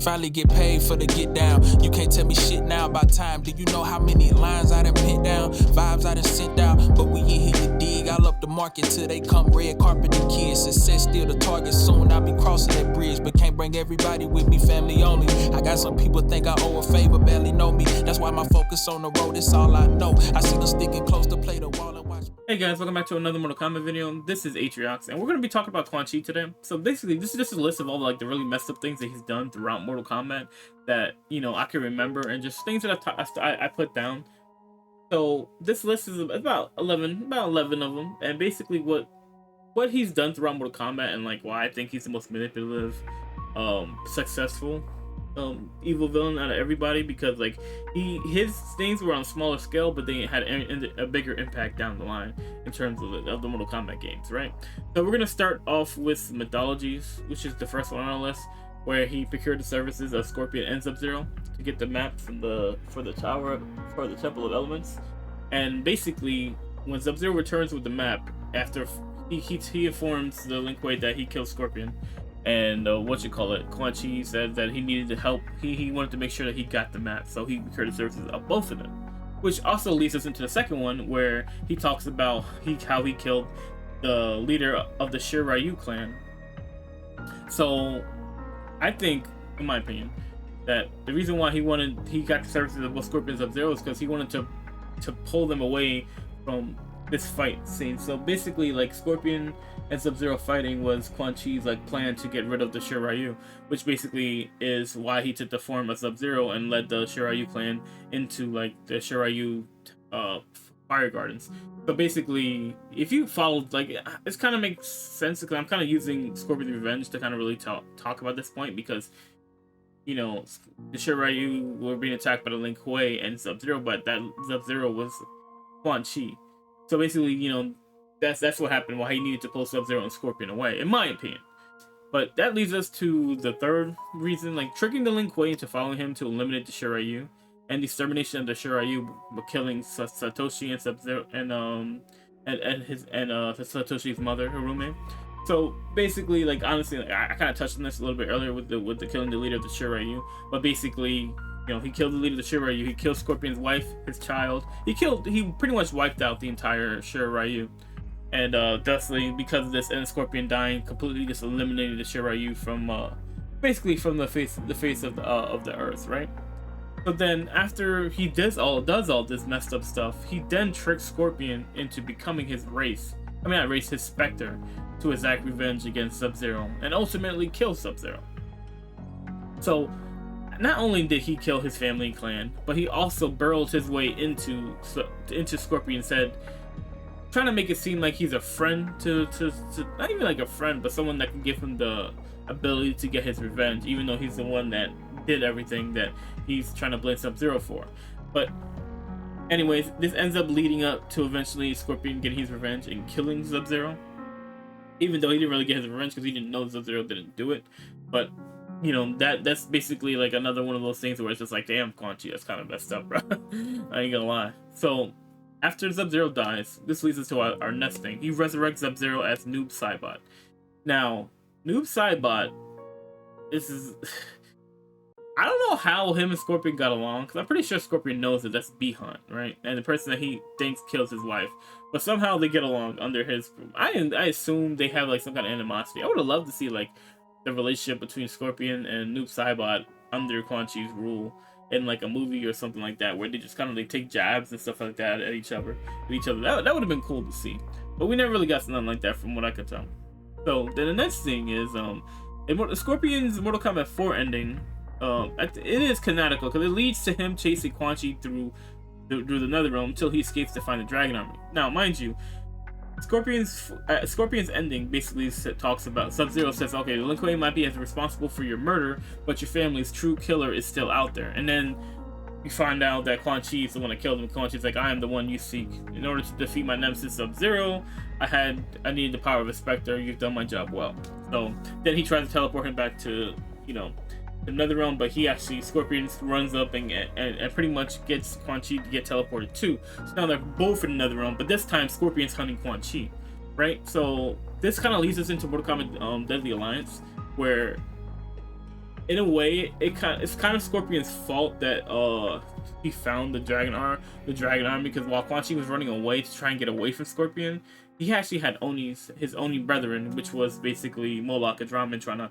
finally get paid for the get down. You can't tell me shit now about time. Do you know how many lines I done put down? Vibes I done sent out, but we ain't here to dig. I'll up the market till they come red carpet the kids. Success still the target, soon I'll be crossing that bridge. But can't bring everybody with me, family only. I got some people think I owe a favor, barely know me. That's why my focus on the road, it's all I know. I see them sticking close to play the wall and watch. Hey guys, welcome back to another Mortal Kombat video. This is Atriox, and we're going to be talking about Quan Chi today. So basically, this is just a list of all the really messed up things that he's done throughout Mortal Kombat that, you know, I can remember, and just things that I put down. So this list is about 11 of them, and basically what he's done throughout Mortal Kombat, and like why I think he's the most manipulative, successful evil villain out of everybody, because like his things were on a smaller scale, but they had a bigger impact down the line in terms of the Mortal Kombat games, right? So we're gonna start off with Mythologies, which is the first one on our list, where he procured the services of Scorpion and Sub-Zero to get the map for the Temple of Elements. And basically, when Sub-Zero returns with the map after he informs the Lin Kuei that he killed Scorpion, and Quan Chi said that he needed to help. He wanted to make sure that he got the map, so he procured the services of both of them. Which also leads us into the second one, where he talks about how he killed the leader of the Shirai Ryu clan. So I think, in my opinion, that the reason why he got the services of both Scorpion and Sub-Zero is because he wanted to pull them away from this fight scene. So basically, like, Scorpion and Sub-Zero fighting was Quan Chi's plan to get rid of the Shirai Ryu, which basically is why he took the form of Sub-Zero and led the Shirai Ryu clan into the Shirai Ryu fire gardens. So basically, if you followed, this kind of makes sense, because I'm kind of using Scorpion's Revenge to kind of really talk about this point, because, you know, the Shirai Ryu were being attacked by the Lin Kuei and Sub-Zero, but that Sub-Zero was Quan Chi. So basically, you know, that's what happened, why he needed to pull Sub-Zero and Scorpion away, in my opinion. But that leads us to the third reason, tricking the Lin Kuei into following him to eliminate the Shirai Ryu, and the extermination of the Shirai Ryu, killing Satoshi and Sub-Zero and Satoshi's mother, Harume. So basically, honestly, I kind of touched on this a little bit earlier with the killing the leader of the Shirai Ryu, but basically, you know, he killed the leader of the Shirai Ryu. He killed Scorpion's wife, his child. He pretty much wiped out the entire Shirai Ryu. And thusly, because of this, and Scorpion dying, completely just eliminated the Shirai Ryu from basically from the face of the earth, right? So then, after he does all this messed up stuff, he then tricks Scorpion into becoming his his Spectre, to exact revenge against Sub-Zero, and ultimately kill Sub-Zero. So not only did he kill his family and clan, but he also burrowed his way into Scorpion's head, trying to make it seem like he's a friend to not even like a friend, but someone that can give him the ability to get his revenge, even though he's the one that did everything that he's trying to blame Sub-Zero for. But anyways, this ends up leading up to eventually Scorpion getting his revenge and killing Sub-Zero, even though he didn't really get his revenge because he didn't know Sub-Zero didn't do it. But you know, that's basically another one of those things where it's just damn, Quan Chi, that's kind of messed up, bro. I ain't gonna lie. So after Sub-Zero dies, this leads us to our next thing. He resurrects Sub-Zero as Noob Saibot. Now, Noob Saibot, this is I don't know how him and Scorpion got along, because I'm pretty sure Scorpion knows that that's B-Hunt, right? And the person that he thinks kills his wife. But somehow they get along under his... I assume they have some kind of animosity. I would have loved to see the relationship between Scorpion and Noob Saibot under Quan Chi's rule in a movie or something like that, where they just kind of take jabs and stuff like that at each other. That would have been cool to see. But we never really got something like that from what I could tell. So then the next thing is in Scorpion's Mortal Kombat 4 ending, it is canonical because it leads to him chasing Quan Chi through the Netherrealm until he escapes to find the Dragon Army. Now, mind you, Scorpion's ending basically talks about Sub-Zero says, okay, the Lin Kuei might be as responsible for your murder, but your family's true killer is still out there. And then you find out that Quan Chi is the one that killed him. Quan Chi's like, I am the one you seek. In order to defeat my nemesis Sub-Zero, I needed the power of a Spectre. You've done my job well. So then he tries to teleport him back to, you know, another realm, but Scorpion runs up and pretty much gets Quan Chi to get teleported too. So now they're both in another realm, but this time Scorpion's hunting Quan Chi, right? So this kind of leads us into Mortal Kombat Deadly Alliance, where in a way, it's kind of Scorpion's fault that he found the dragon arm, because while Quan Chi was running away to try and get away from Scorpion, he actually had his Oni brethren, which was basically Moloch and Ramen, trying to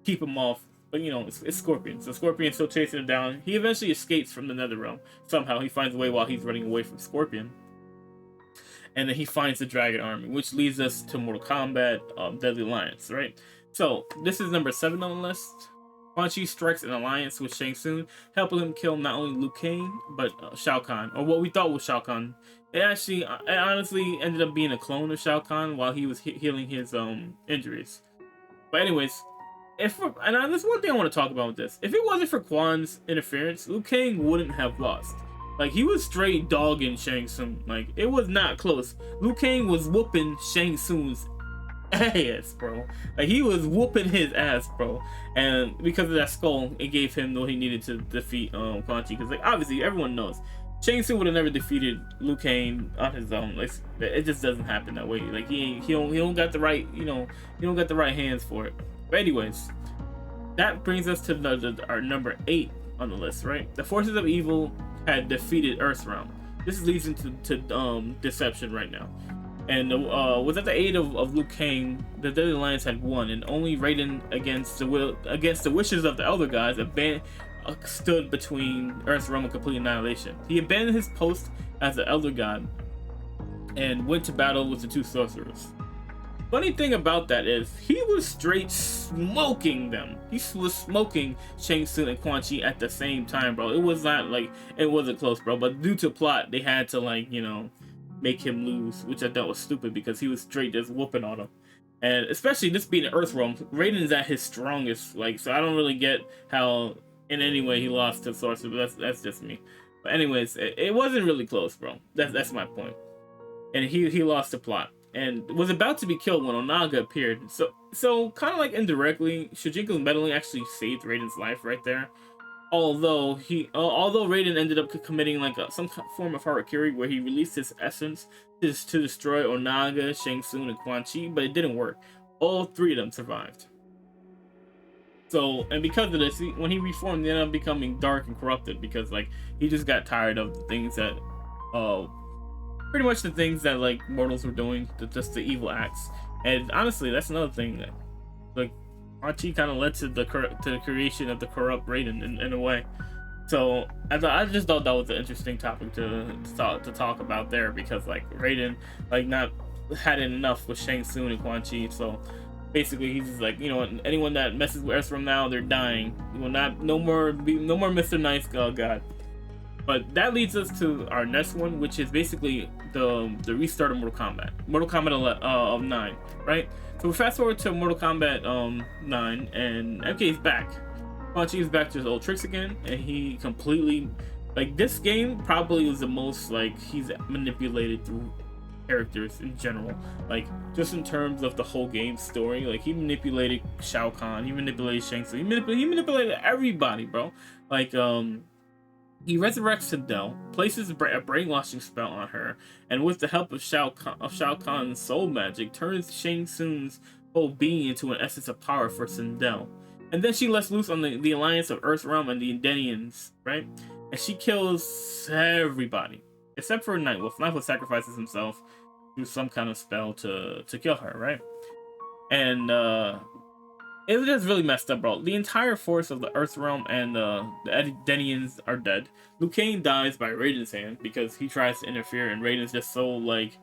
keep him off. But you know, it's Scorpion, so Scorpion's still chasing him down. He eventually escapes from the Nether Realm. Somehow he finds a way while he's running away from Scorpion. And then he finds the Dragon Army, which leads us to Mortal Kombat Deadly Alliance, right? So this is number 7 on the list. Quan Chi strikes an alliance with Shang Tsung, helping him kill not only Liu Kang, but Shao Kahn, or what we thought was Shao Kahn. It honestly ended up being a clone of Shao Kahn while he was healing his injuries. But anyways, there's one thing I want to talk about with this. If it wasn't for Quan's interference, Liu Kang wouldn't have lost. Like, he was straight dogging Shang Tsung. Like, it was not close. Liu Kang was whooping Shang Tsung's ass, bro. Like, he was whooping his ass, bro. And because of that skull, it gave him what he needed to defeat Quan Chi. Because, like, obviously, everyone knows Shang Tsung would have never defeated Liu Kang on his own. Like, it just doesn't happen that way. Like, he don't got the right, he don't got the right hands for it. But anyways, that brings us to our number 8 on the list, right? The forces of evil had defeated Earthrealm. This leads into Deception right now. And without the aid of Liu Kang, the Deadly Alliance had won, and only Raiden, against the wishes of the Elder Gods, stood between Earthrealm and complete annihilation. He abandoned his post as the Elder God and went to battle with the 2 sorcerers. Funny thing about that is, he was straight smoking them. He was smoking Shang Tsung and Quan Chi at the same time, bro. It was not like, it wasn't close, bro. But due to plot, they had to, like, make him lose, which I thought was stupid because he was straight just whooping on him. And especially this being Earthrealm, Raiden's at his strongest, like, so I don't really get how in any way he lost to Sorcerer, but that's just me. But anyways, it wasn't really close, bro. That's my point. And he lost the plot and was about to be killed when Onaga appeared. So kind of like indirectly, Shujinko's meddling actually saved Raiden's life right there. Although Raiden ended up committing like some form of harakiri where he released his essence to destroy Onaga, Shang Tsung, and Quan Chi, but it didn't work. All 3 of them survived. So, and because of this, when he reformed, he ended up becoming dark and corrupted because, like, he just got tired of the things that, pretty much the things that, like, mortals were doing, just the evil acts. And honestly, that's another thing that, like, Quan Chi kind of led to the creation of the corrupt Raiden in a way. So I just thought that was an interesting topic to talk about there, because like Raiden like not had enough with Shang Tsung and Quan Chi. So basically he's just like, anyone that messes with Earth from now, they're dying. You will not, no more Mr. Nice God. But that leads us to our next one, which is basically the restart of Mortal Kombat. Mortal Kombat 9, right? So we fast forward to Mortal Kombat 9, and MK is back. Quan Chi is back to his old tricks again, and he completely, like, this game probably was the most, like, he's manipulated through characters in general. Like, just in terms of the whole game story, like, he manipulated Shao Kahn, he manipulated Shang Tsung, he manipulated everybody, bro. Like, he resurrects Sindel, places a brainwashing spell on her, and with the help of Shao Kahn's soul magic, turns Shang Tsung's whole being into an essence of power for Sindel. And then she lets loose on the alliance of Earthrealm and the Indenians, right? And she kills everybody, except for Nightwolf. Nightwolf sacrifices himself through some kind of spell to kill her, right? And it was just really messed up, bro. The entire force of the Earthrealm and the Indenians are dead. Liu Kang dies by Raiden's hand because he tries to interfere, and Raiden's just so, like,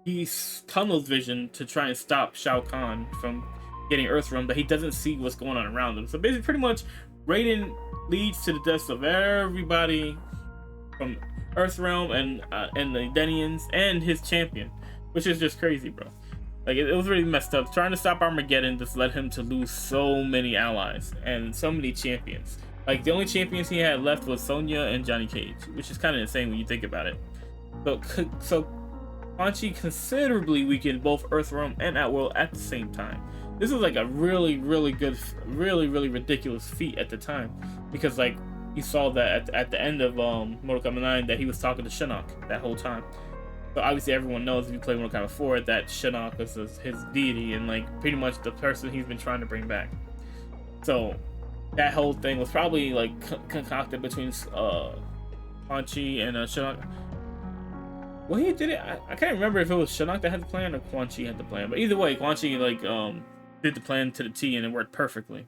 he's tunnel vision to try and stop Shao Kahn from getting Earthrealm, but he doesn't see what's going on around him. So basically, pretty much, Raiden leads to the deaths of everybody from Earthrealm and the Indenians and his champion, which is just crazy, bro. Like, it was really messed up. Trying to stop Armageddon just led him to lose so many allies and so many champions. Like, the only champions he had left was Sonya and Johnny Cage, which is kind of insane when you think about it. So Quan Chi considerably weakened both Earthrealm and Outworld at the same time. This was like a really, really good, really, really ridiculous feat at the time, because like you saw that at the end of Mortal Kombat 9 that he was talking to Shinnok that whole time. So obviously everyone knows if you play Mortal Kombat 4 that Shinnok is his deity and like pretty much the person he's been trying to bring back. So that whole thing was probably like concocted between Quan Chi and Shinnok. Well, he did it. I can't remember if it was Shinnok that had the plan or Quan Chi had the plan, but either way, Quan Chi like did the plan to the T and it worked perfectly.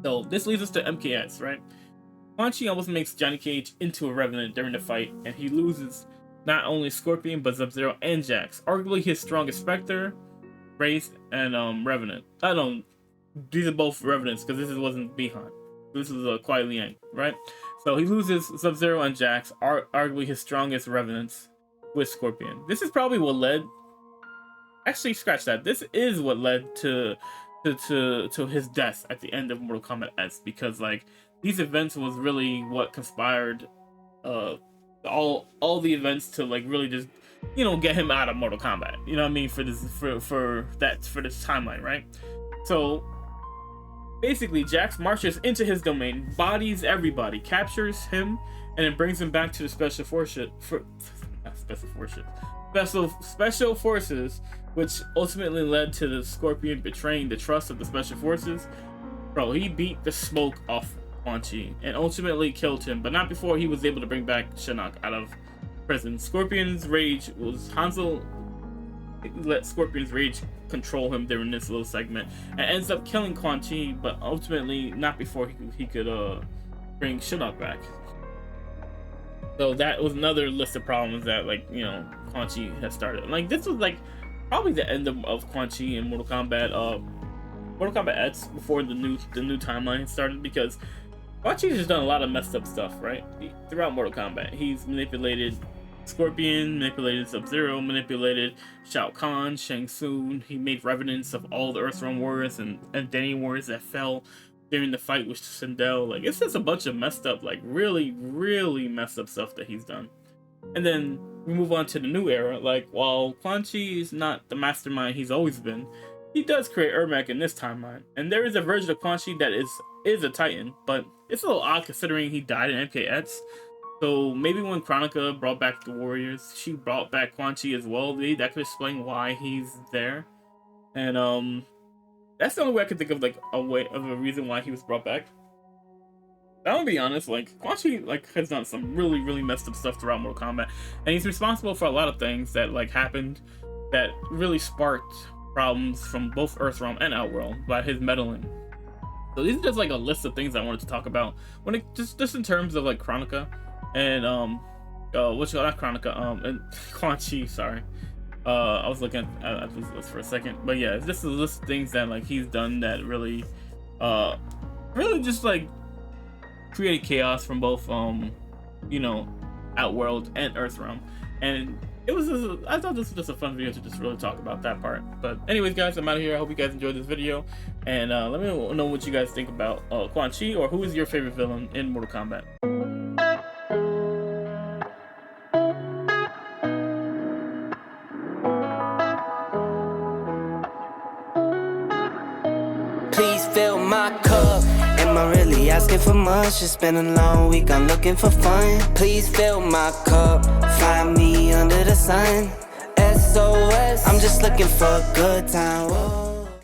So this leads us to MKX, right? Quan Chi almost makes Johnny Cage into a Revenant during the fight, and he loses not only Scorpion but Sub-Zero and Jax, arguably his strongest Spectre, Wraith, and Revenant. I don't. These are both Revenants because this wasn't Bihan. This is Kuai Liang, right? So he loses Sub-Zero and Jax, arguably his strongest Revenants, with Scorpion. This is probably what led. Actually, scratch that. This is what led to his death at the end of Mortal Kombat S, because like these events was really what conspired all the events to like really just, you know, get him out of Mortal Kombat. You know what I mean? For this timeline, right? So basically, Jax marches into his domain, bodies everybody, captures him, and then brings him back to the special forces, which ultimately led to the Scorpion betraying the trust of the special forces. Bro, he beat the smoke off Quan Chi and ultimately killed him, but not before he was able to bring back Shinnok out of prison. Scorpion's rage was Hanzo let Scorpion's rage control him during this little segment and ends up killing Quan Chi, but ultimately not before he could bring Shinnok back. So that was another list of problems that, like, you know, Quan Chi has started. Like, this was like probably the end of Quan Chi in Mortal Kombat X before the new timeline started, because Quan Chi has done a lot of messed up stuff, right? Throughout Mortal Kombat, he's manipulated Scorpion, manipulated Sub-Zero, manipulated Shao Kahn, Shang Tsung. He made revenants of all the Earthrealm warriors and Denny warriors that fell during the fight with Sindel. Like, it's just a bunch of messed up, like really, really messed up stuff that he's done. And then we move on to the new era. Like, while Quan Chi is not the mastermind he's always been, he does create Ermac in this timeline. And there is a version of Quan Chi that is a Titan, but it's a little odd considering he died in MKX. So maybe when Chronica brought back the Warriors, she brought back Quan Chi as well. That could explain why he's there. And that's the only way I could think of, like, a reason why he was brought back. I'm gonna be honest, like, Quan Chi, like, has done some really, really messed up stuff throughout Mortal Kombat, and he's responsible for a lot of things that, like, happened that really sparked problems from both Earthrealm and Outworld by his meddling. So these are just like a list of things I wanted to talk about when it just in terms of like Chronica and and Quan Chi, sorry. I was looking at this list for a second, but yeah, this is a list of things that like he's done that really just like created chaos from both you know, Outworld and Earthrealm. And it was I thought this was just a fun video to just really talk about that part. But anyways, guys, I'm out of here. I hope you guys enjoyed this video, and let me know what you guys think about Quan Chi, or who is your favorite villain in Mortal Kombat. Please fill my cup. Am I really asking for much? It's been a long week, I'm looking for fun. Please fill my cup. Find me under the sun. SOS, I'm just looking for a good time. Whoa.